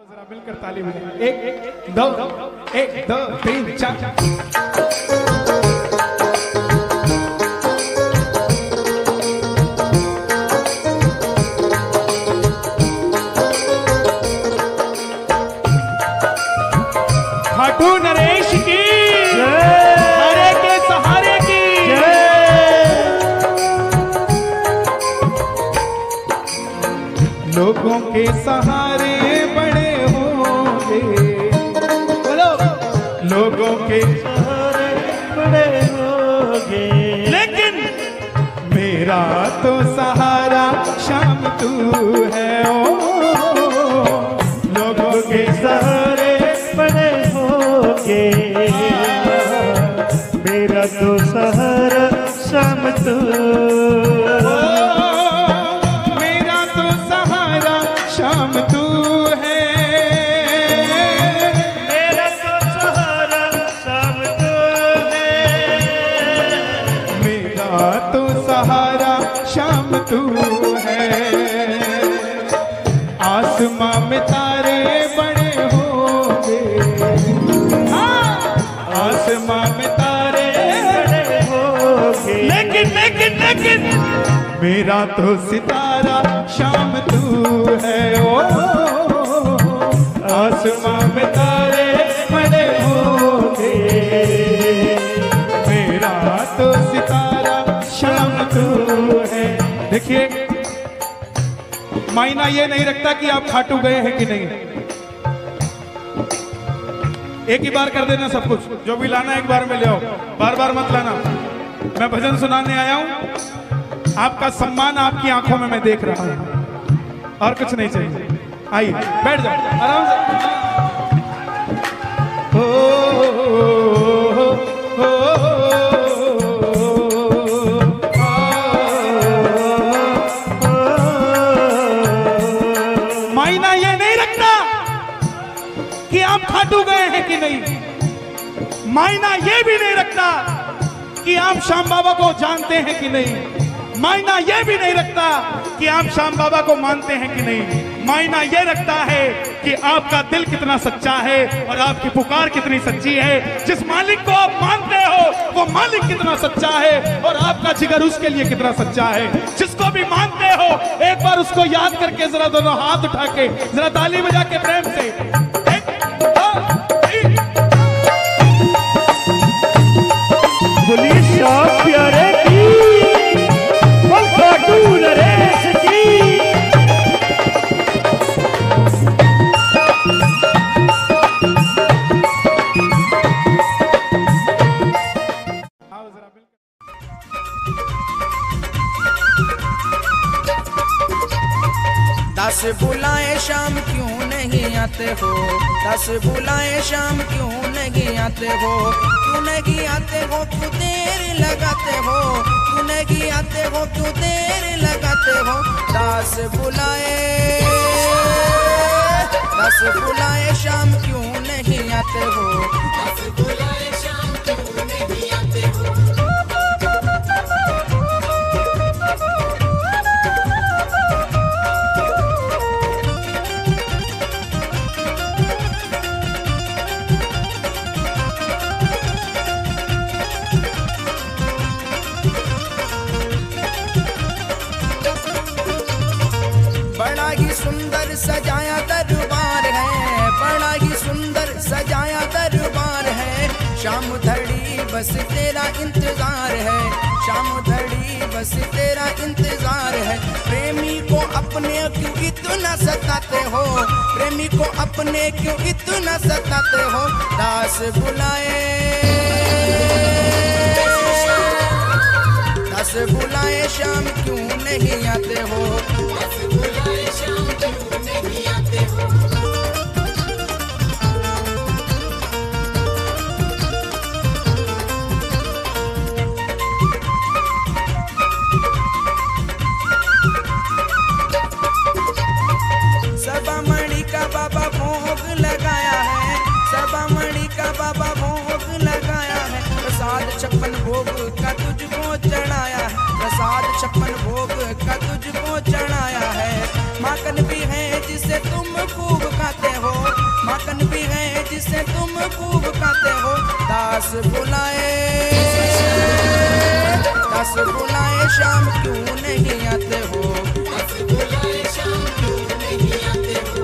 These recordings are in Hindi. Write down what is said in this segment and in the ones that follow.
जरा मिलकर ताली बजाएं। एक दो 3 4। खाटू नरेश की हरे के सहारे की लोगों के सहारे बड़े होंगे, बोलो लोगों के सहारे बड़े होंगे, लेकिन मेरा तो सहारा शाम तू है। ओ लोगों के सहारे बड़े होंगे, मेरा तो सहारा शाम तू, मेरा तो सहारा शाम तू है, मेरा तो सहारा शाम तू है, मेरा तो सहारा शाम तू है। आसमां में तारे बड़े होंगे, आसमां में तारे बड़े होंगे, लेकिन मेरा तो सितारा शाम तू है। ओ आसमां में तारे बड़े होंगे, मेरा तो सितारा शाम तू है। देखिए मायना ये नहीं रखता कि आप खाटू गए हैं कि नहीं, एक ही बार कर देना सब कुछ, जो भी लाना एक बार में ले आओ, बार बार मत लाना। मैं भजन सुनाने आया हूं, आपका सम्मान आपकी आंखों में मैं देख रहा हूं, और कुछ नहीं चाहिए। आइए बैठ जाओ आराम से। मायना ये नहीं रखता कि आप खाटू गए हैं कि नहीं, मायना ये भी नहीं रखता कि आप श्याम बाबा को जानते हैं कि नहीं, मायना ये भी नहीं रखता कि आप श्याम बाबा को मानते हैं कि नहीं। मायना ये रखता है कि आपका दिल कितना सच्चा है और आपकी पुकार कितनी सच्ची है। जिस मालिक को आप मानते हो वो मालिक कितना सच्चा है और आपका जिगर उसके लिए कितना सच्चा है। जिसको भी मानते हो एक बार उसको याद करके जरा दोनों हाथ उठा के जरा ताली बजा के प्रेम से बोलिए श्याम प्यारे की, खाटू नरेश की। दस बुलाए शाम क्यों नहीं आते हो, दस बुलाए शाम क्यों नहीं आते हो, क्यों नहीं आते हो, क्यों देर लगाते हो, क्यों नहीं आते हो, क्यों देर लगाते हो। दस बुलाए शाम क्यों नहीं आते हो, दस बुलाए शाम क्यों नहीं आते हो। बड़ा ही सुंदर सजाया दरबार है, बड़ा ही सुंदर सजाया दरबार है। शाम धड़ी बस तेरा इंतजार है, शाम धड़ी बस तेरा इंतजार है। प्रेमी को अपने क्यों इतना सताते हो, प्रेमी को अपने क्यों इतना सताते हो। दास बुलाए, दस बुलाए शाम क्यों नहीं आते हो, दस बुलाए शाम क्यों नहीं आते हो। सबा मणि का बाबा भोग लगाया है, सबा मणि का बाबा भोग लगाया है। प्रसाद 56 भोग का तुझको चढ़ाया है, प्रसाद 56 भोग का तुझको चढ़ाया है। माखन भी है जिसे तुम खूब जिसे तुम खूब खाते हो। दास बुलाए शाम क्यों नहीं आते हो। दास बुलाए शाम क्यों नहीं आते हो।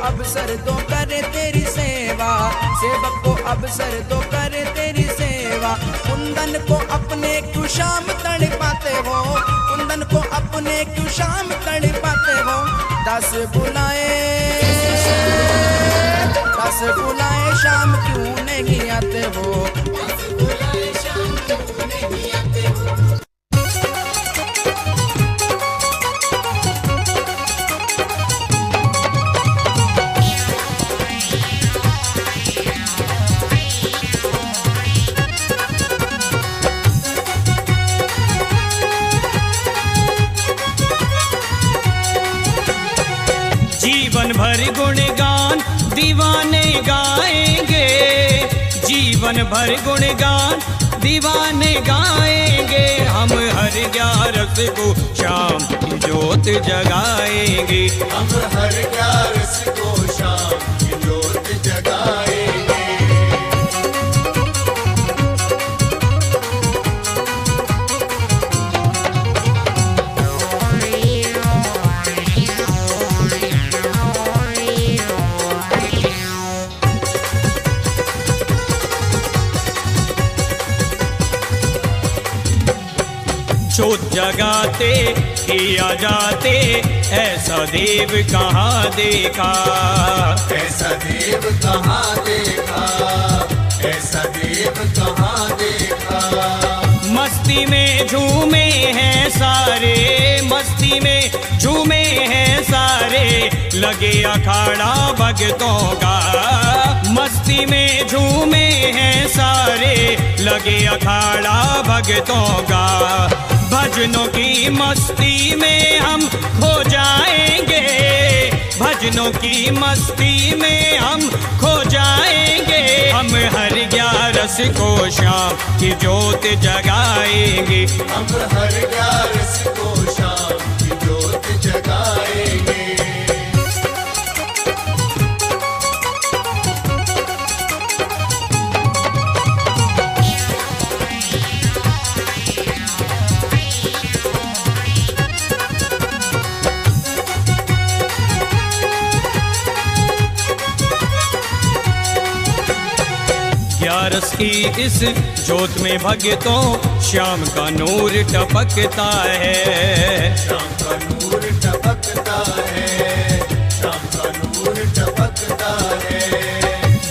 अवसर दो करे तेरी सेवा, सेवक को अवसर दो करे तेरी सेवा। कुंदन को अपने क्यों शाम तड़ पाते हो, कुंदन को अपने क्यों शाम तड़ पाते हो। दास बुलाए शाम क्यों नहीं आते हो। दास बुलाए शाम क्यों नहीं आते हो। जीवन भर गुणगान दीवाने गाएंगे, जीवन भर गुणगान दीवाने गाएंगे। हम हर 11 को शाम की जोत जगाएंगे, हम हर 11 को शाम की जोत जगाएंगे। जोत जगाते किया जाते ऐसा देव कहाँ देखा, ऐसा देव कहाँ देखा, ऐसा देव कहाँ देखा। मस्ती में झूमे हैं सारे, मस्ती में झूमे हैं सारे, लगे अखाड़ा भगतों का। मस्ती में झूमे हैं सारे, लगे अखाड़ा भगतों का। भजनों की मस्ती में हम खो जाएंगे, भजनों की मस्ती में हम खो जाएंगे। हम हर 11 को शाम की जोत जगाएंगे, हम हर 11 को शाम की जोत जगाएंगे। ग्यारस की इस जोत में भगतों श्याम का नूर टपकता है, शाम का नूर टपकता है, शाम का नूर टपकता है।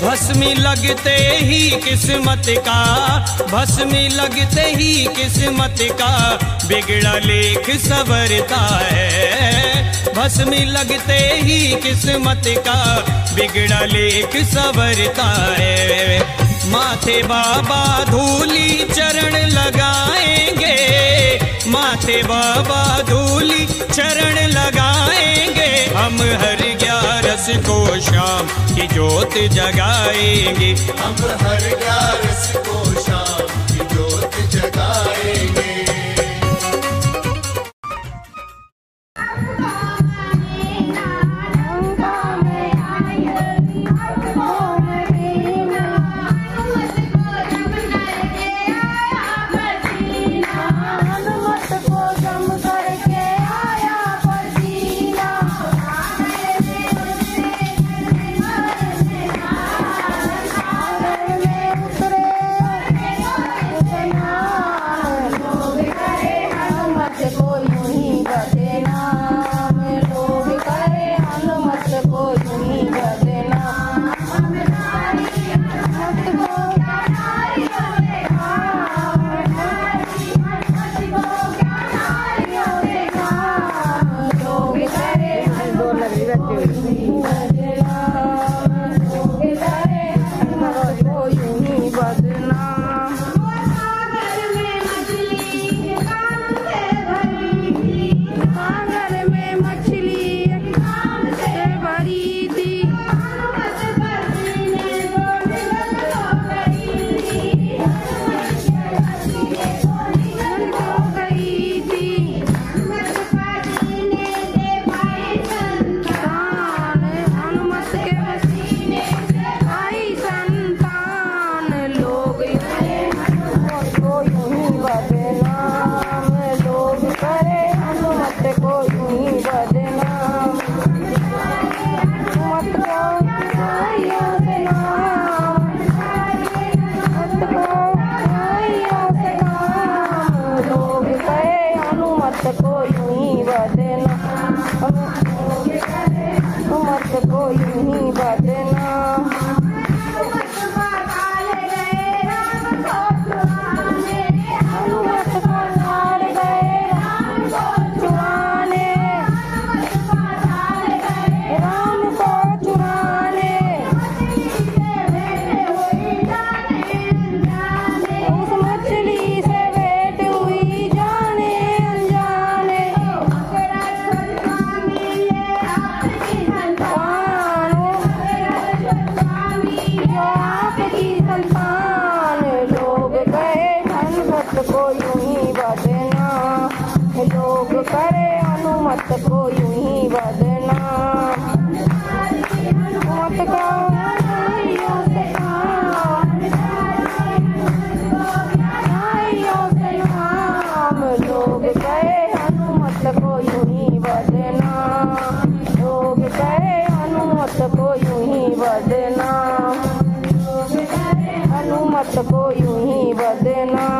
भस्मी लगते ही किस्मत का, भस्मी लगते ही किस्मत का बिगड़ा लेख संवरता है। भस्मी लगते ही किस्मत का बिगड़ा लेख संवरता है। माथे बाबा धूली चरण लगाएंगे, माथे बाबा धूली चरण लगाएंगे। हम हर 11 को शाम की जोत जगाएंगे, हम हर 11 को शाम की जोत जगाएंगे। लोग कहे हनुमत को यूं ही बदनाम, लोग कहे हनुमत को यूं ही बदनाम, हनुमत को यूं ही बदनाम।